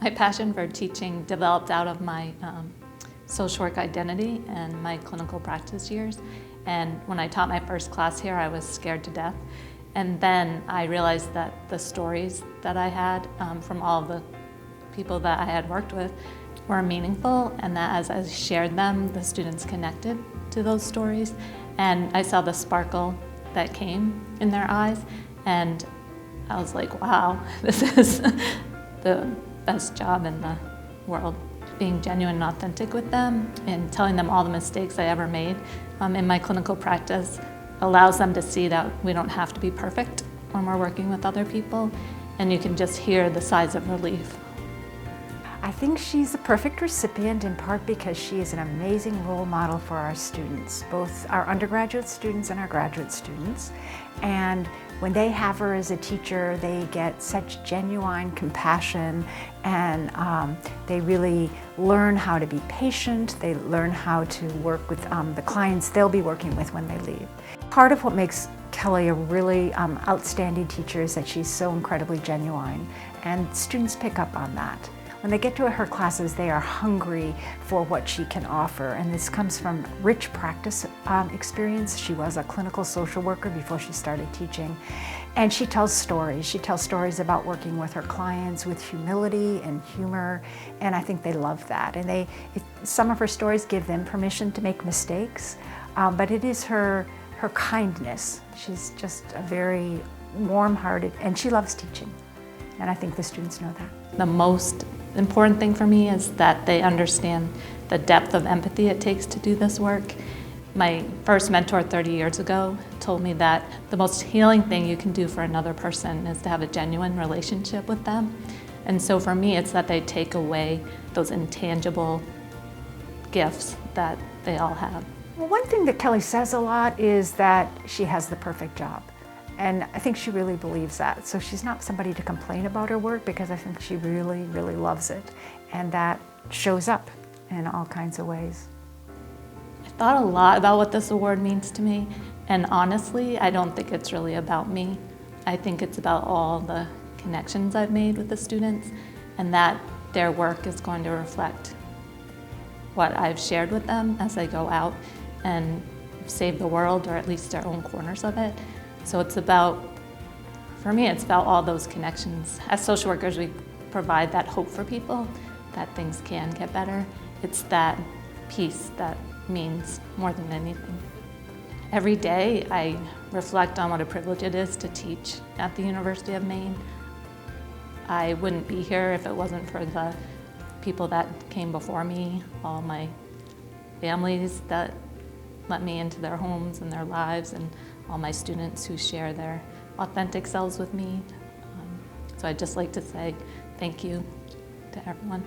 My passion for teaching developed out of my social work identity and my clinical practice years. And when I taught my first class here, I was scared to death. And then I realized that the stories that I had from all the people that I had worked with were meaningful, and that as I shared them, the students connected to those stories. And I saw the sparkle that came in their eyes, and I was like, wow, this is the best job in the world. Being genuine and authentic with them and telling them all the mistakes I ever made in my clinical practice allows them to see that we don't have to be perfect when we're working with other people, and you can just hear the sighs of relief. I think she's a perfect recipient in part because she is an amazing role model for our students, both our undergraduate students and our graduate students. And when they have her as a teacher, they get such genuine compassion, and they really learn how to be patient. They learn how to work with the clients they'll be working with when they leave. Part of what makes Kelly a really outstanding teacher is that she's so incredibly genuine, and students pick up on that. When they get to her classes, they are hungry for what she can offer, and this comes from rich practice experience. She was a clinical social worker before she started teaching, and she tells stories. She tells stories about working with her clients with humility and humor, and I think they love that. And some of her stories give them permission to make mistakes, but it is her kindness. She's just a very warm-hearted, and she loves teaching, and I think the students know that. The most important thing for me is that they understand the depth of empathy it takes to do this work. My first mentor 30 years ago told me that the most healing thing you can do for another person is to have a genuine relationship with them. And so for me, it's that they take away those intangible gifts that they all have. Well, one thing that Kelly says a lot is that she has the perfect job. And I think she really believes that. So she's not somebody to complain about her work, because I think she really, really loves it. And that shows up in all kinds of ways. I thought a lot about what this award means to me. And honestly, I don't think it's really about me. I think it's about all the connections I've made with the students, and that their work is going to reflect what I've shared with them as they go out and save the world, or at least their own corners of it. So it's about, for me, it's about all those connections. As social workers, we provide that hope for people that things can get better. It's that piece that means more than anything. Every day, I reflect on what a privilege it is to teach at the University of Maine. I wouldn't be here if it wasn't for the people that came before me, all my families that let me into their homes and their lives, and all my students who share their authentic selves with me. So I'd just like to say thank you to everyone.